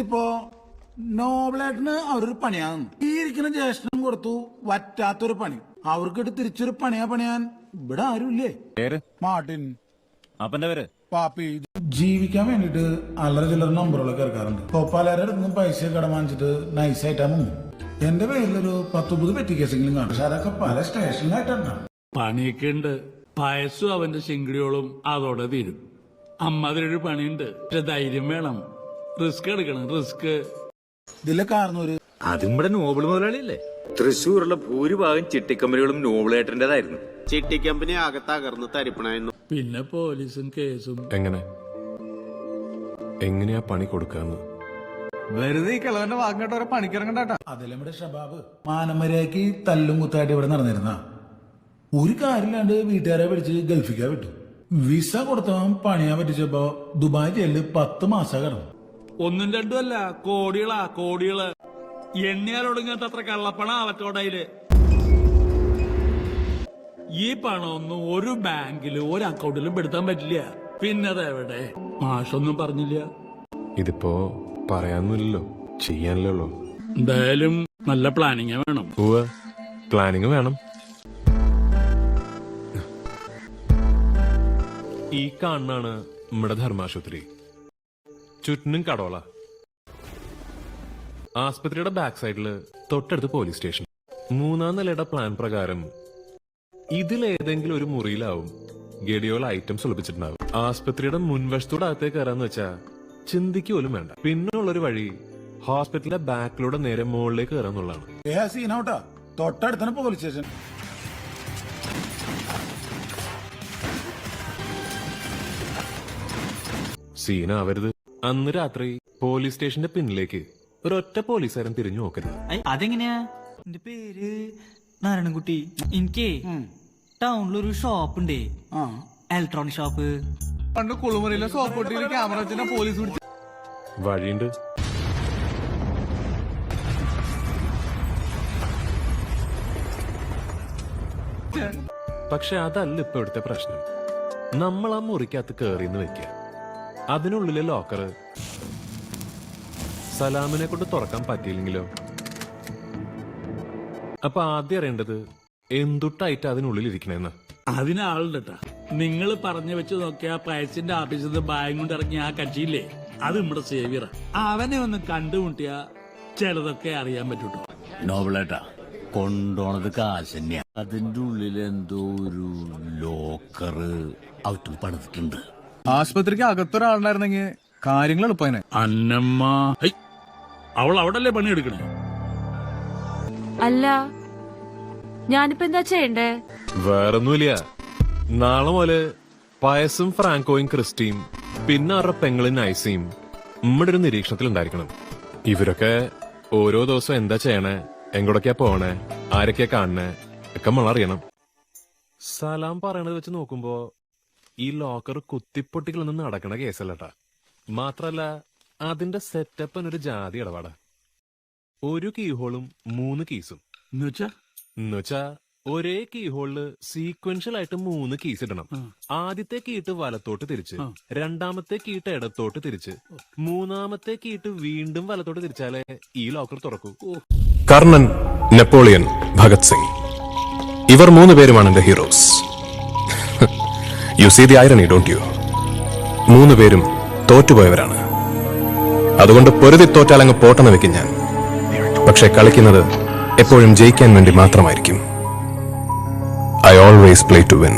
ഇതിപ്പോ നോബിളേട്ടന് അവരൊരു പണിയാകുന്നു. ഈ ഇരിക്കുന്ന ജ്യേഷ്ഠനും കൊടുത്തു വറ്റാത്തൊരു പണി. അവർക്കിട്ട് തിരിച്ചൊരു പണിയാൻ ഇവിടെ ആരുമില്ലേ? മാർട്ടിൻ. അപ്പന്റെ പേര് പാപ്പി. ജീവിക്കാൻ വേണ്ടിട്ട് അല്ലറ ചില്ലറ നമ്പറുകളൊക്കെ ഇറക്കാറുണ്ട്. പലരുടെ അടുത്ത് പൈസ കടം വാങ്ങിച്ചിട്ട് നൈസായിട്ടാ മുങ്ങും. എന്റെ പേരിലൊരു 10-30 പെറ്റി കേസെങ്കിലും കാണും. പക്ഷെ അതൊക്കെ പല സ്റ്റേഷനിലായിട്ടാണ്. പണിയൊക്കെ ഉണ്ട്. പായസും അവന്റെ ശിങ്കിടിയോളും അതോടെ തീരും. അമ്മതിലൊരു പണിയുണ്ട്. പക്ഷെ ധൈര്യം വേണം. റിസ്ക് എടുക്കണം. റിസ്ക് ഇതിലെ കാരണൊരു അതും ഇവിടെ നോബിൾ മുതലാളിയല്ലേ? തൃശ്ശൂരുള്ള ഭൂരിഭാഗം ചിട്ടിക്കമ്പനികളും നോബിളേട്ടന്റേതായിരുന്നു. ചിട്ടിക്കമ്പനി ആകെ തകർന്ന് തരിപ്പണായിരുന്നു. പിന്നെ പോലീസും കേസും. എങ്ങനെയാ പണി കൊടുക്കാന്ന് വെറുതെ ഈ കിളവന്റെ വാങ്ങേണ്ട ഓരോ പണിക്കിറങ്ങണ്ട. അതിലെ നമ്മുടെ ഷബാബ് മാനമര്യാദക്ക് തല്ലും കുത്തായിട്ട് ഇവിടെ നടന്നിരുന്ന ഒരു കാര്യമില്ലാണ്ട് വീട്ടുകാരെ പിടിച്ച് ഗൾഫിക്കാ വിട്ടു. വിസ കൊടുത്തവൻ പണിയാൻ പറ്റിച്ചപ്പോ ദുബായ് ജയിലിൽ 10 മാസം കിടന്നു. ഒന്നും രണ്ടും അല്ല, കോടികള്. എണ്ണിയാലൊടുങ്ങാത്ത അത്ര കള്ളപ്പണ അവറ്റോടയില്. ഈ പണമൊന്നും ഒരു ബാങ്കിലും ഒരു അക്കൗണ്ടിലും പെടുത്താൻ പറ്റില്ല. പിന്നതെവിടെ? മാഷൊന്നും പറഞ്ഞില്ല. ഇതിപ്പോ പറയാനൊന്നുമില്ലല്ലോ, ചെയ്യാനല്ലോ. എന്തായാലും നല്ല പ്ലാനിങ് വേണം. പ്ലാനിങ് വേണം. ഈ കാണാണ് നമ്മുടെ ധർമാശുപത്രി. ചുറ്റിനും കടോള. ആസ്പത്രിയുടെ ബാക്ക് സൈഡില് തൊട്ടടുത്ത് പോലീസ് സ്റ്റേഷൻ. 3-ാം നിലയുടെ പ്ലാൻ പ്രകാരം ഇതിലേതെങ്കിലും ഒരു മുറിയിലാവും ഗഡിയോൾ ഐറ്റംസ് ഒളിപ്പിച്ചിട്ടുണ്ടാവും. ആസ്പത്രിയുടെ മുൻവശത്തോടെ അകത്തേക്ക് കയറാന്ന് വെച്ചാ ചിന്തിക്ക് പോലും വേണ്ട. പിന്നുള്ളൊരു വഴി ഹോസ്പിറ്റലിന്റെ ബാക്കിലൂടെ നേരെ മുകളിലേക്ക് കയറാന്നുള്ളതാണ്. സീനോട്ടാ, തൊട്ടടുത്താണ് പോലീസ് സ്റ്റേഷൻ. സീനാവരുത്. അന്ന് രാത്രി പോലീസ് സ്റ്റേഷന്റെ പിന്നിലേക്ക് ഒരൊറ്റ പോലീസുകാരൻ തിരിഞ്ഞു നോക്കരുത്. അതെങ്ങനെയാ? എന്റെ പേര് നാരായണൻകുട്ടി. എനിക്ക് ടൗണിലൊരു ഷോപ്പ് ഉണ്ടേ, ഇലക്ട്രോണിക് ഷോപ്പ്. പണ്ട് കുളിമുറിയിലെ സോപ്പൊട്ടിയിൽ ക്യാമറ വെച്ചാൽ പോലീസ് വഴിയുണ്ട്. പക്ഷെ അതല്ല ഇപ്പൊ ഇവിടുത്തെ പ്രശ്നം. നമ്മൾ ആ മുറിക്കകത്ത് കേറിന്ന് വെക്ക, അതിനുള്ളിലെ ലോക്കറ് സലാമിനെ കൊണ്ട് തുറക്കാൻ പറ്റിയില്ലെങ്കിലോ? അപ്പൊ ആദ്യം അറിയേണ്ടത് എന്തുട്ടായിട്ട് അതിനുള്ളിൽ ഇരിക്കണെന്ന്. അതിനാളുണ്ടാ. നിങ്ങൾ പറഞ്ഞു വെച്ച് നോക്കിയ പയസിന്റെ ഓഫീസിൽ നിന്ന് ബായും കൊണ്ട് ഇറങ്ങിയ ആ കക്ഷിയില്ലേ, അത് നമ്മുടെ സേവിയറാ. അവനെ ഒന്ന് കണ്ടുമുട്ടിയാ ചിലതൊക്കെ അറിയാൻ പറ്റൂട്ടോ. നോബിളേട്ടാ, കൊണ്ടോണത് കാശ് തന്നെയാ. അതിന്റെ ഉള്ളിൽ എന്തോ ഒരു ലോക്കറ് ഔട്ട് പണിതിട്ടുണ്ട്. ആശുപത്രിക്ക് അകത്തൊരാളുണ്ടായിരുന്നെങ്കിൽ കാര്യങ്ങൾ എളുപ്പനെ. അന്നമ്മ അവൾ അവിടല്ലേ പണിയെടുക്കണേ? അല്ല, ഞാനിപ്പോ എന്താ ചെയ്യണ്ടേ? വേറൊന്നുമില്ല. നാളെ മുതല് പയസും ഫ്രാങ്കോയും ക്രിസ്റ്റിയും പിന്നെ അവരുടെ പെങ്ങളും നൈസിയും നമ്മുടെ ഒരു നിരീക്ഷണത്തിൽ ഉണ്ടായിരിക്കണം. ഇവരൊക്കെ ഓരോ ദിവസം എന്താ ചെയ്യണേ, എങ്ങോട്ടൊക്കെയാ പോണേ, ആരൊക്കെയാ കാണണേ ഒക്കെ നമ്മളറിയണം. സലാം പറയണത് വെച്ച് നോക്കുമ്പോ ഈ ലോക്കർ കുത്തിപ്പൊട്ടികളൊന്നും നടക്കണ കേസല്ലട്ടാ. മാത്രല്ല അതിന്റെ സെറ്റപ്പിനൊരു ജാതി ഇടപാടാ. ഒരു കീഹോളും 3 കീസും. എന്നുവെച്ചാ ഒരേ കീഹോളില് സീക്വൻഷ്യൽ ആയിട്ട് 3 കീസ് ഇടണം. ആദ്യത്തെ കീട്ട് വലത്തോട്ട് തിരിച്ച്, രണ്ടാമത്തെ കീട്ട് ഇടത്തോട്ട് തിരിച്ച്, 3-ാമത്തെ കീട്ട് വീണ്ടും വലത്തോട്ട് തിരിച്ചാലേ ഈ ലോക്കർ തുറക്കൂ. കർണൻ, നെപ്പോളിയൻ, ഭഗത് സിംഗ്, ഇവർ 3 പേരുമാണ് എന്റെ heroes. You see the irony, don't you? 3 പേരും തോറ്റുപോയവരാണ്. അതുകൊണ്ട് പൊരുതി തോറ്റാലങ്ങ് പോട്ടെന്ന് വെക്കും ഞാൻ. പക്ഷെ കളിക്കുന്നത് എപ്പോഴും ജയിക്കാൻ വേണ്ടി മാത്രമായിരിക്കും. I always play to win.